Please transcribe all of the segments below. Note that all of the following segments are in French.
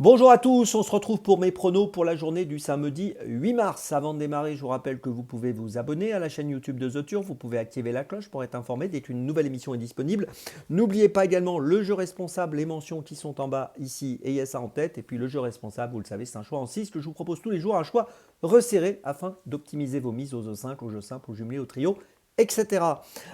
Bonjour à tous, on se retrouve pour mes pronos pour la journée du samedi 8 mars. Avant de démarrer, je vous rappelle que vous pouvez vous abonner à la chaîne YouTube de The Turf, vous pouvez activer la cloche pour être informé dès qu'une nouvelle émission est disponible. N'oubliez pas également le jeu responsable, les mentions qui sont en bas ici, ayez ça en tête. Et puis le jeu responsable, vous le savez, c'est un choix en 6 que je vous propose tous les jours, un choix resserré afin d'optimiser vos mises aux œufs 5, au jeu simple, au jumelé, au trio, etc.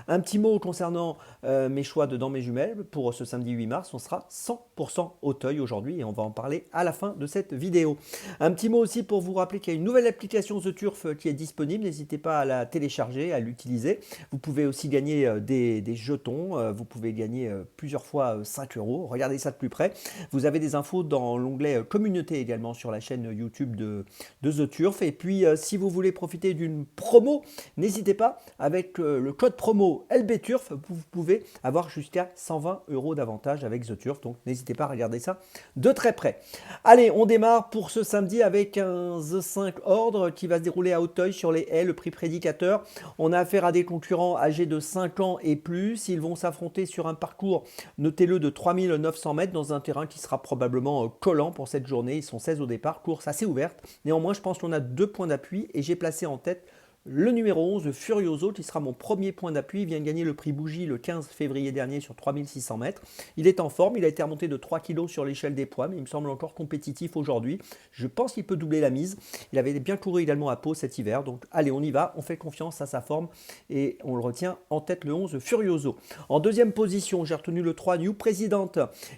Un petit mot concernant mes choix de dans mes jumelles pour ce samedi 8 mars. On sera 100% Auteuil aujourd'hui et on va en parler à la fin de cette vidéo. Un petit mot aussi pour vous rappeler qu'il y a une nouvelle application The Turf qui est disponible. N'hésitez pas à la télécharger, à l'utiliser. Vous pouvez aussi gagner des jetons. Vous pouvez gagner plusieurs fois 5 euros. Regardez ça de plus près. Vous avez des infos dans l'onglet communauté également sur la chaîne YouTube de The Turf. Et puis si vous voulez profiter d'une promo, n'hésitez pas avec le code promo LBTurf, vous pouvez avoir jusqu'à 120 euros d'avantage avec The Turf. Donc n'hésitez pas à regarder ça de très près. Allez, on démarre pour ce samedi avec un The 5 ordre qui va se dérouler à Auteuil sur les haies, le prix prédicateur. On a affaire à des concurrents âgés de 5 ans et plus. Ils vont s'affronter sur un parcours, notez-le, de 3900 mètres dans un terrain qui sera probablement collant pour cette journée. Ils sont 16 au départ, course assez ouverte. Néanmoins, je pense qu'on a 2 points d'appui et j'ai placé en tête le numéro 11, Furioso, qui sera mon premier point d'appui. Il vient de gagner le prix Bougie le 15 février dernier sur 3600 mètres. Il est en forme, il a été remonté de 3 kg sur l'échelle des poids, mais il me semble encore compétitif aujourd'hui. Je pense qu'il peut doubler la mise. Il avait bien couru également à Pau cet hiver, donc allez, on y va, on fait confiance à sa forme et on le retient en tête le 11, Furioso. En deuxième position, j'ai retenu le 3, New President,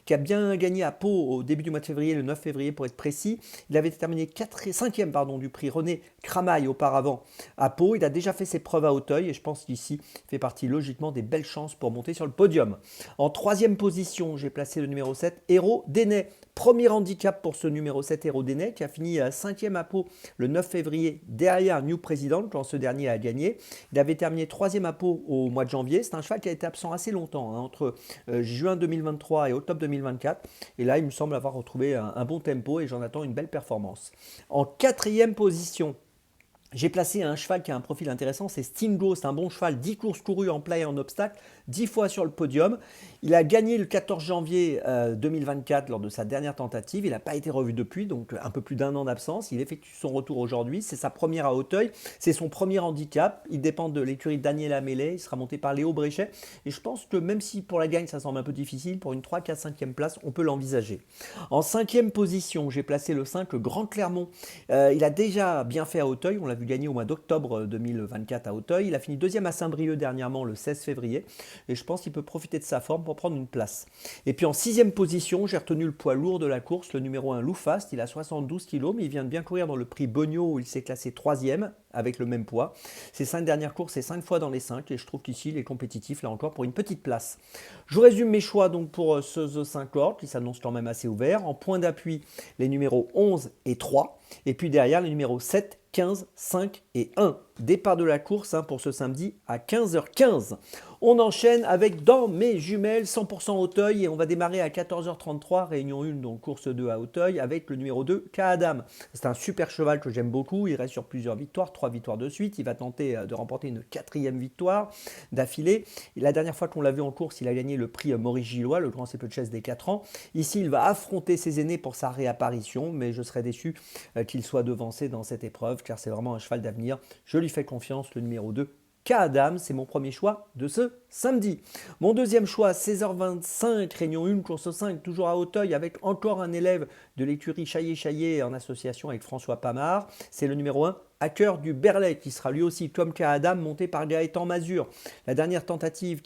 qui a bien gagné à Pau au début du mois de février, le 9 février pour être précis. Il avait terminé 5e du prix René Cramaille auparavant à Pau. Il a déjà fait ses preuves à Auteuil et je pense qu'ici fait partie logiquement des belles chances pour monter sur le podium. En troisième position, j'ai placé le numéro 7, Héros Dénay. Premier handicap pour ce numéro 7, Héros Dénay, qui a fini 5e à Pau le 9 février derrière New President quand ce dernier a gagné. Il avait terminé 3e à Pau au mois de janvier. C'est un cheval qui a été absent assez longtemps, entre juin 2023 et octobre 2024. Et là, il me semble avoir retrouvé un bon tempo et j'en attends une belle performance. En quatrième position, j'ai placé un cheval qui a un profil intéressant, c'est Stingo, c'est un bon cheval, 10 courses courues en plat et en obstacle, 10 fois sur le podium. Il a gagné le 14 janvier 2024 lors de sa dernière tentative, il n'a pas été revu depuis, donc un peu plus d'un an d'absence. Il effectue son retour aujourd'hui, c'est sa première à Auteuil, c'est son premier handicap. Il dépend de l'écurie de Daniel Amélé, il sera monté par Léo Bréchet. Et je pense que même si pour la gagne ça semble un peu difficile, pour une 3, 4, 5e place, on peut l'envisager. En 5e position, j'ai placé le 5, le Grand Clermont. Il a déjà bien fait à Auteuil, on l'a vu gagné au mois d'octobre 2024 à Auteuil. Il a fini 2e à Saint-Brieuc dernièrement le 16 février. Et je pense qu'il peut profiter de sa forme pour prendre une place. Et puis en 6e position, j'ai retenu le poids lourd de la course, le numéro 1 Loufast. Il a 72 kg, mais il vient de bien courir dans le prix Beugnot où il s'est classé 3e avec le même poids. Ses 5 dernières courses, c'est 5 fois dans les 5. Et je trouve qu'ici, il est compétitif là encore pour une petite place. Je résume mes choix donc pour ce The 5 Ordre qui s'annonce quand même assez ouvert. En point d'appui, les numéros 11 et 3. Et puis derrière, les numéros 7, 15, 5 et 1. Départ de la course pour ce samedi à 15h15. On enchaîne avec dans mes jumelles 100% Auteuil et on va démarrer à 14h33, réunion 1, donc course 2 à Auteuil avec le numéro 2, Kaadam. C'est un super cheval que j'aime beaucoup, il reste sur plusieurs victoires, 3 victoires de suite, il va tenter de remporter une 4e victoire d'affilée. La dernière fois qu'on l'a vu en course, il a gagné le prix Maurice Gillois, le grand CP de chaise des 4 ans. Ici, il va affronter ses aînés pour sa réapparition, mais je serais déçu qu'il soit devancé dans cette épreuve car c'est vraiment un cheval d'avenir. Je lui fais confiance, le numéro 2, Kaadam, c'est mon premier choix de ce samedi. Mon deuxième choix, 16h25, réunion 1, course 5, toujours à Auteuil, avec encore un élève de l'écurie Chaillé-Chaillé en association avec François Pamard. C'est le numéro 1, Hacker du Berlay, qui sera lui aussi comme Kaadam, monté par Gaëtan Mazur. La dernière tentative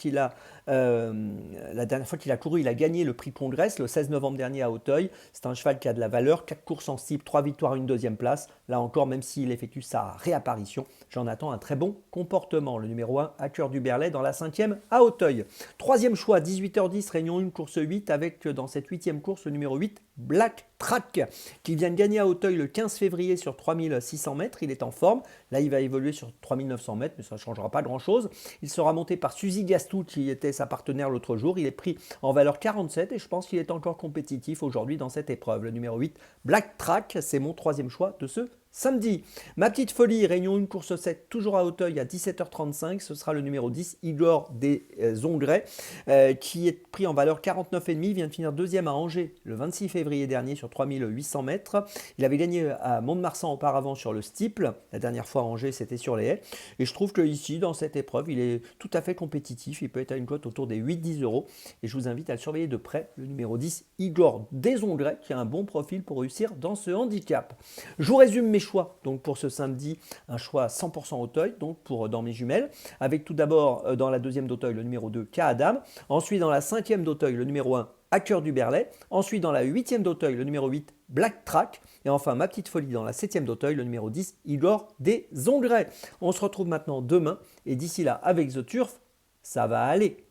la dernière fois qu'il a couru, il a gagné le prix Congrès le 16 novembre dernier à Auteuil. C'est un cheval qui a de la valeur, 4 courses en cible, 3 victoires, une 2e place. Là encore, même s'il effectue sa réapparition, j'en attends un très bon comportement. Le numéro 1, Hacker du Berlay, dans la 5e à Auteuil. Troisième choix, 18h10, réunion 1, course 8, avec dans cette 8e course le numéro 8, Black Track, qui vient de gagner à Auteuil le 15 février sur 3600 mètres. Il est en forme. Là, il va évoluer sur 3900 mètres, mais ça ne changera pas grand-chose. Il sera monté par Suzy Gastou, qui était sa partenaire l'autre jour. Il est pris en valeur 47 et je pense qu'il est encore compétitif aujourd'hui dans cette épreuve. Le numéro 8, Black Track, c'est mon 3e choix de ce Samedi, ma petite folie, réunion 1, course 7, toujours à Auteuil à 17h35. Ce sera le numéro 10, Igor des Ongrets, qui est pris en valeur 49,5. Vient de finir deuxième à Angers le 26 février dernier sur 3800 mètres. Il avait gagné à Mont-de-Marsan auparavant sur le steeple. La dernière fois à Angers, c'était sur les haies. Et je trouve que ici, dans cette épreuve, il est tout à fait compétitif. Il peut être à une cote autour des 8-10 euros. Et je vous invite à le surveiller de près, le numéro 10, Igor des Ongrets, qui a un bon profil pour réussir dans ce handicap. Je vous résume mes choix donc pour ce samedi, un choix 100% Auteuil donc dans mes jumelles, avec tout d'abord dans la deuxième d'Auteuil le numéro 2 K Adam, ensuite dans la cinquième d'Auteuil le numéro 1 À cœur du Berlay, ensuite dans la huitième d'Auteuil le numéro 8 Black Track, et enfin ma petite folie dans la septième d'Auteuil le numéro 10 Igor des Ongrets. On se retrouve maintenant demain et d'ici là avec The Turf, ça va aller.